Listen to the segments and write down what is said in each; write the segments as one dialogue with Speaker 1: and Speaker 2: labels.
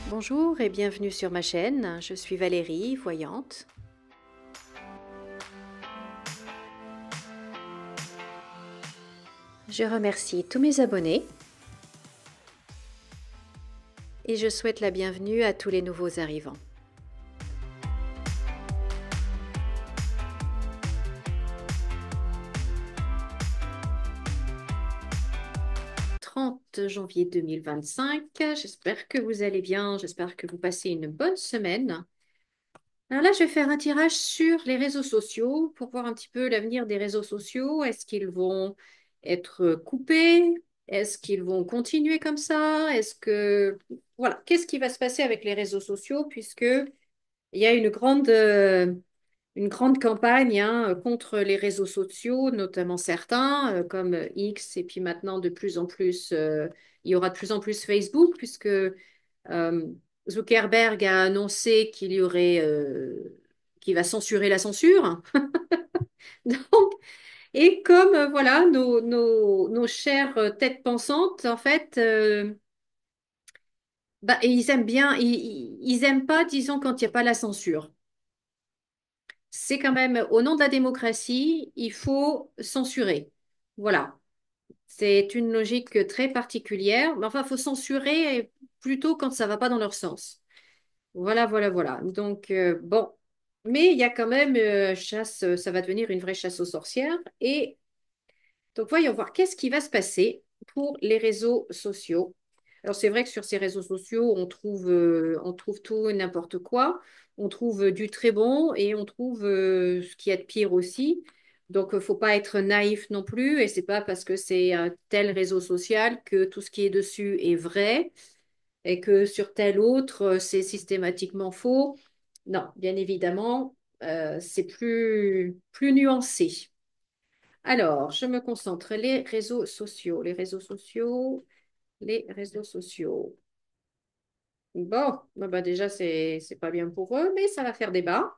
Speaker 1: Bonjour et bienvenue sur ma chaîne, je suis Valérie, voyante. Je remercie tous mes abonnés et je souhaite la bienvenue à tous les nouveaux arrivants. Janvier 2025, j'espère que vous allez bien, j'espère que vous passez une bonne semaine. Alors là, je vais faire un tirage sur les réseaux sociaux pour voir un petit peu l'avenir des réseaux sociaux. Est-ce qu'ils vont être coupés? Est-ce qu'ils vont continuer comme ça? Voilà, qu'est-ce qui va se passer avec les réseaux sociaux puisque il y a une grande campagne hein, contre les réseaux sociaux, notamment certains comme X et puis maintenant de plus en plus, il y aura de plus en plus Facebook puisque Zuckerberg a annoncé qu'il va censurer la censure. Donc, et comme voilà, nos chères têtes pensantes, en fait, bah, ils aiment bien, ils aiment pas, disons, quand il n'y a pas la censure. C'est quand même, au nom de la démocratie, il faut censurer. Voilà. C'est une logique très particulière. Mais enfin, il faut censurer plutôt quand ça va pas dans leur sens. Voilà, voilà, voilà. Donc, bon. Mais il y a quand même ça va devenir une vraie chasse aux sorcières. Et donc, voyons voir qu'est-ce qui va se passer pour les réseaux sociaux. Alors, c'est vrai que sur ces réseaux sociaux, on trouve tout et n'importe quoi. On trouve du très bon et on trouve ce qu'il y a de pire aussi. Donc, il ne faut pas être naïf non plus. Et c'est pas parce que c'est un tel réseau social que tout ce qui est dessus est vrai et que sur tel autre, c'est systématiquement faux. Non, bien évidemment, c'est plus nuancé. Alors, je me concentre. Les réseaux sociaux, les réseaux sociaux, les réseaux sociaux. Bon, bah déjà, c'est pas bien pour eux, mais ça va faire débat.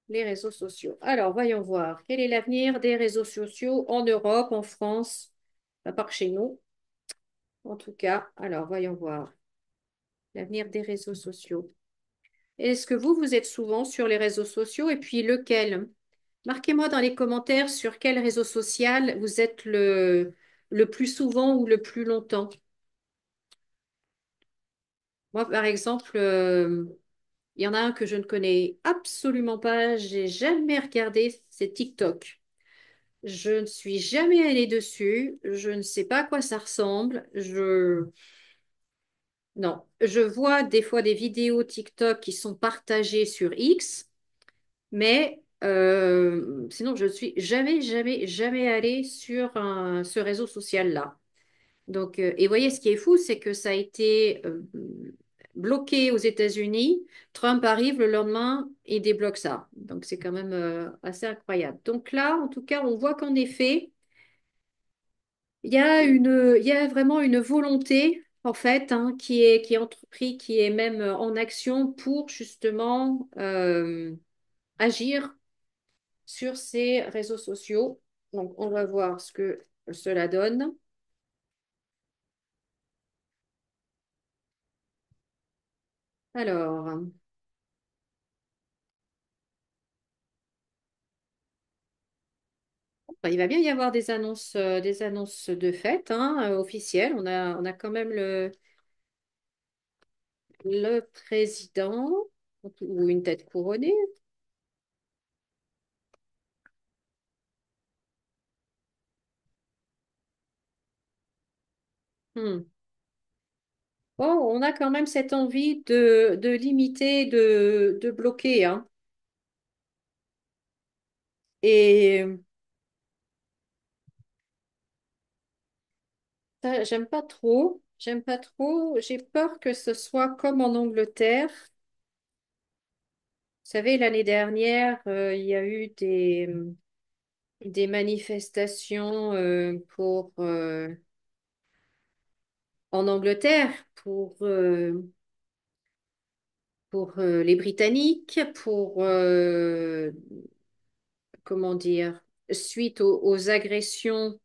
Speaker 1: Les réseaux sociaux. Alors, voyons voir. Quel est l'avenir des réseaux sociaux en Europe, en France, à part chez nous, en tout cas. Alors, voyons voir. L'avenir des réseaux sociaux. Est-ce que vous êtes souvent sur les réseaux sociaux et puis lequel? Marquez-moi dans les commentaires sur quel réseau social vous êtes le plus souvent ou le plus longtemps. Moi, par exemple, il y en a un que je ne connais absolument pas, j'ai jamais regardé, c'est TikTok. Je ne suis jamais allée dessus, je ne sais pas à quoi ça ressemble. Non, je vois des fois des vidéos TikTok qui sont partagées sur X. Mais sinon, je ne suis jamais allée sur ce réseau social-là. Donc, et voyez, ce qui est fou, c'est que ça a été bloqué aux États-Unis. Trump arrive le lendemain et débloque ça. Donc, c'est quand même assez incroyable. Donc là, en tout cas, on voit qu'en effet, il y a vraiment une volonté, en fait, hein, qui est entreprise, qui est même en action pour justement agir sur ces réseaux sociaux. Donc, on va voir ce que cela donne. Alors, bah, il va bien y avoir des annonces de fait hein, officielles. On a quand même le président ou une tête couronnée. Hmm. Bon, on a quand même cette envie de limiter, de bloquer. Hein. Et ça, j'aime pas trop. J'aime pas trop. J'ai peur que ce soit comme en Angleterre. Vous savez, l'année dernière, il y a eu des manifestations en Angleterre pour les Britanniques, comment dire, suite aux agressions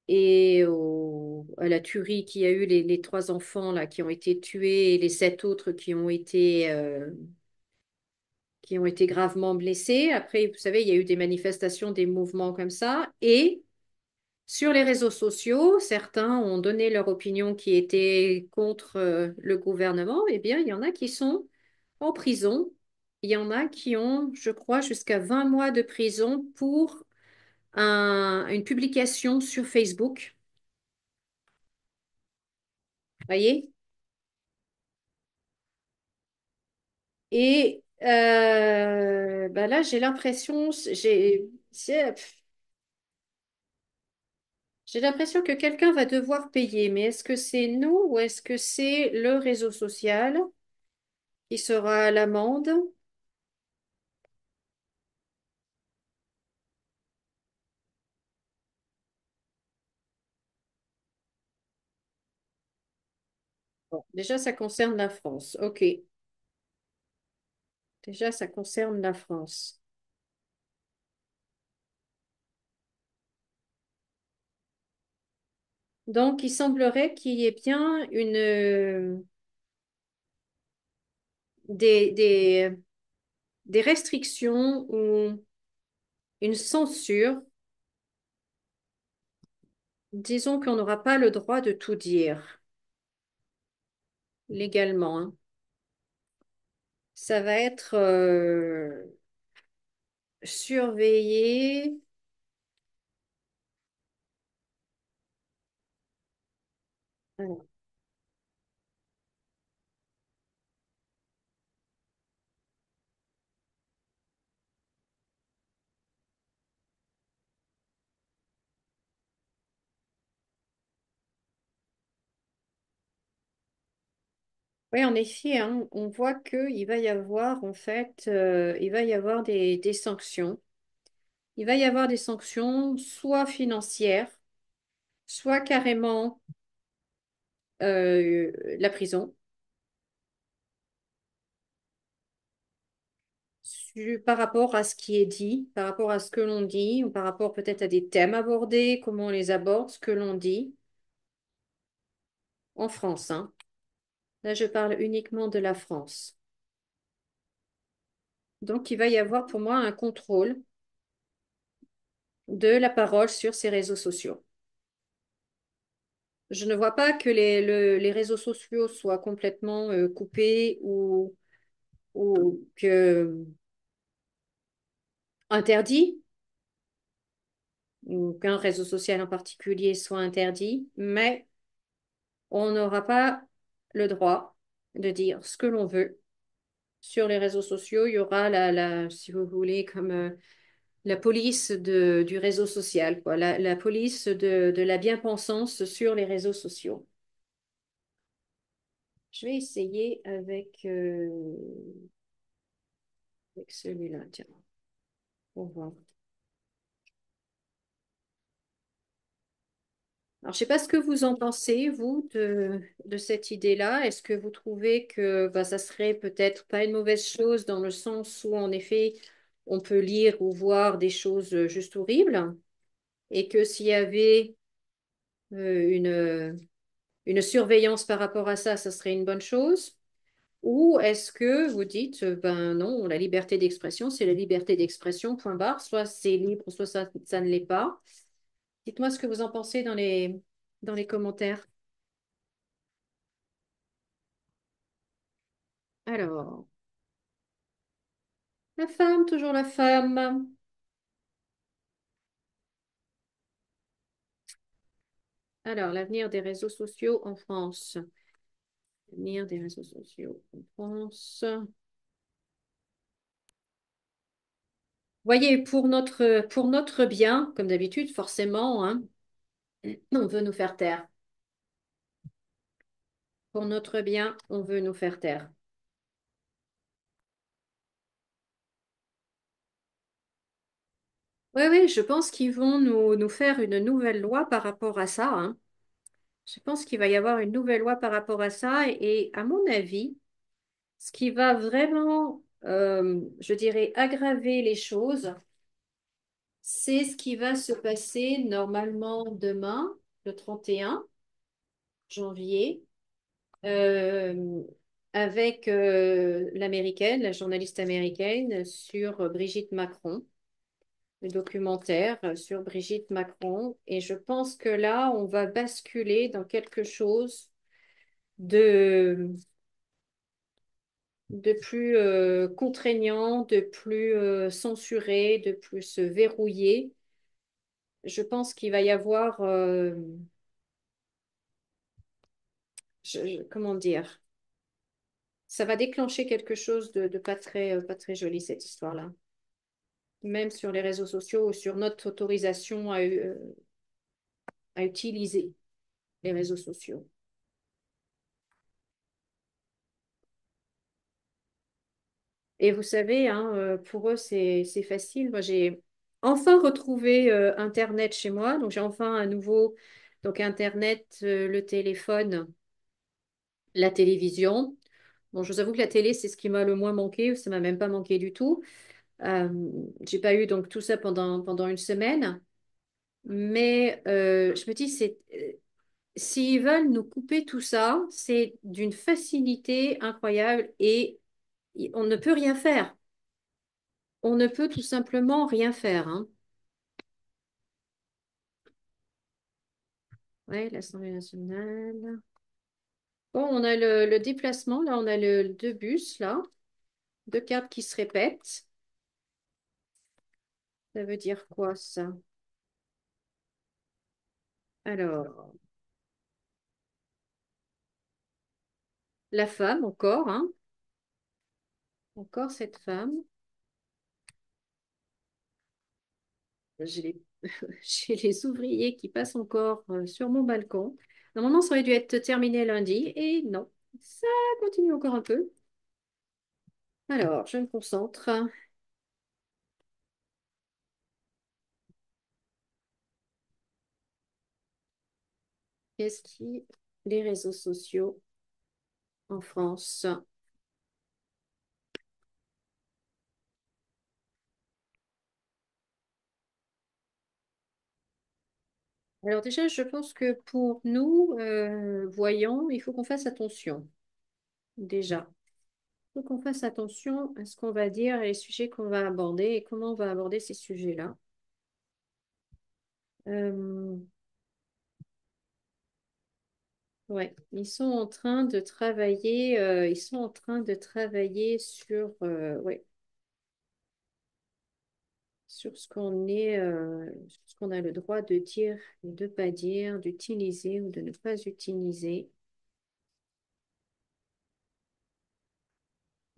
Speaker 1: et à la tuerie qui a eu les trois enfants là, qui ont été tués et les sept autres qui ont été gravement blessés. Après, vous savez, il y a eu des manifestations, des mouvements comme ça. Et sur les réseaux sociaux, certains ont donné leur opinion qui était contre le gouvernement. Eh bien, il y en a qui sont en prison. Il y en a qui ont, je crois, jusqu'à 20 mois de prison pour une publication sur Facebook. Voyez? Et bah là, j'ai l'impression, j'ai l'impression que quelqu'un va devoir payer. Mais est-ce que c'est nous ou est-ce que c'est le réseau social qui sera à l'amende? Bon, déjà, ça concerne la France. OK. Déjà, ça concerne la France. Donc, il semblerait qu'il y ait bien des, des restrictions ou une censure. Disons qu'on n'aura pas le droit de tout dire légalement, hein. Ça va être surveillé. Alors, oui, en effet, hein, on voit qu'il va y avoir, en fait, il va y avoir des sanctions. Il va y avoir des sanctions soit financières, soit carrément la prison, par rapport à ce qui est dit, par rapport à ce que l'on dit, ou par rapport peut-être à des thèmes abordés, comment on les aborde, ce que l'on dit en France, hein. Là, je parle uniquement de la France. Donc, il va y avoir pour moi un contrôle de la parole sur ces réseaux sociaux. Je ne vois pas que les réseaux sociaux soient complètement coupés ou que interdits, ou qu'un réseau social en particulier soit interdit, mais on n'aura pas le droit de dire ce que l'on veut sur les réseaux sociaux. Il y aura si vous voulez, comme la police du réseau social, quoi, la police de la bien-pensance sur les réseaux sociaux. Je vais essayer avec celui-là, tiens, pour voir. Alors, je ne sais pas ce que vous en pensez, vous, de cette idée-là. Est-ce que vous trouvez que bah, ça serait peut-être pas une mauvaise chose dans le sens où, en effet, on peut lire ou voir des choses juste horribles et que s'il y avait une surveillance par rapport à ça, ça serait une bonne chose? Ou est-ce que vous dites, ben non, la liberté d'expression, c'est la liberté d'expression, point barre, soit c'est libre, soit ça ne l'est pas. Dites-moi ce que vous en pensez dans les commentaires. Alors, la femme, toujours la femme. Alors, l'avenir des réseaux sociaux en France. L'avenir des réseaux sociaux en France. Voyez, pour notre bien, comme d'habitude, forcément, hein, on veut nous faire taire. Pour notre bien, on veut nous faire taire. Oui, oui, je pense qu'ils vont nous faire une nouvelle loi par rapport à ça, hein. Je pense qu'il va y avoir une nouvelle loi par rapport à ça. Et à mon avis, ce qui va vraiment, je dirais, aggraver les choses, c'est ce qui va se passer normalement demain, le 31. janvier, euh, avec l'américaine, la journaliste américaine, sur Brigitte Macron, le documentaire sur Brigitte Macron. Et je pense que là, on va basculer dans quelque chose de, de plus contraignant, de plus censuré, de plus verrouillé. Je pense qu'il va y avoir, comment dire, ça va déclencher quelque chose de pas très joli, cette histoire-là. Même sur les réseaux sociaux ou sur notre autorisation à utiliser les réseaux sociaux. Et vous savez, hein, pour eux, c'est facile. Moi, j'ai enfin retrouvé Internet chez moi. Donc, j'ai enfin à nouveau donc Internet, le téléphone, la télévision. Bon, je vous avoue que la télé, c'est ce qui m'a le moins manqué. Ça m'a même pas manqué du tout. Euh, j'ai pas eu donc tout ça pendant une semaine. Mais je me dis, s'ils veulent nous couper tout ça, c'est d'une facilité incroyable et on ne peut rien faire. On ne peut tout simplement rien faire, hein. Ouais, l'Assemblée nationale. Bon, on a le déplacement, là, on a le deux bus, là, deux cartes qui se répètent. Ça veut dire quoi, ça? Alors, la femme, encore, hein. Encore cette femme. J'ai les, j'ai les ouvriers qui passent encore sur mon balcon. Normalement, ça aurait dû être terminé lundi, et non, ça continue encore un peu. Alors, je me concentre. Qu'est-ce qui... Les réseaux sociaux en France. Alors déjà, je pense que pour nous, voyants, il faut qu'on fasse attention. Déjà, il faut qu'on fasse attention à ce qu'on va dire et les sujets qu'on va aborder et comment on va aborder ces sujets-là. Euh, ouais, ils sont en train de travailler, ils sont en train de travailler sur, ouais, sur ce qu'on est, sur ce qu'on a le droit de dire et de pas dire, d'utiliser ou de ne pas utiliser.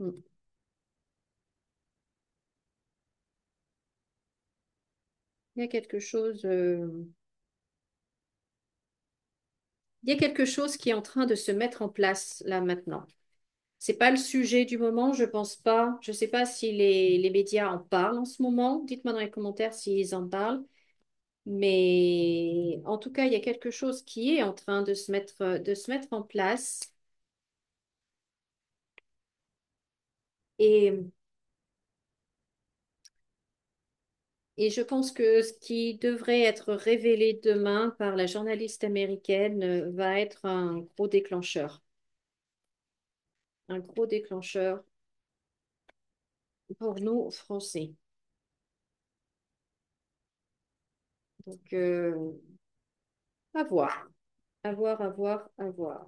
Speaker 1: Mm. Il y a quelque chose. Il y a quelque chose qui est en train de se mettre en place là maintenant. C'est pas le sujet du moment, je pense pas. Je sais pas si les médias en parlent en ce moment. Dites-moi dans les commentaires s'ils en parlent. Mais en tout cas, il y a quelque chose qui est en train de se mettre en place. Et, et je pense que ce qui devrait être révélé demain par la journaliste américaine va être un gros déclencheur. Un gros déclencheur pour nous, Français. Donc, à voir. À voir, à voir, à voir.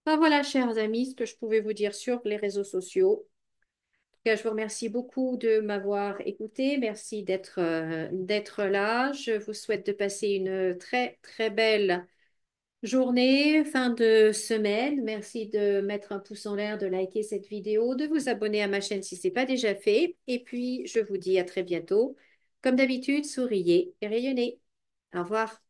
Speaker 1: Ah, voilà, chers amis, ce que je pouvais vous dire sur les réseaux sociaux. En tout cas, je vous remercie beaucoup de m'avoir écouté. Merci d'être là. Je vous souhaite de passer une très, très belle journée, fin de semaine. Merci de mettre un pouce en l'air, de liker cette vidéo, de vous abonner à ma chaîne si ce n'est pas déjà fait. Et puis, je vous dis à très bientôt. Comme d'habitude, souriez et rayonnez. Au revoir.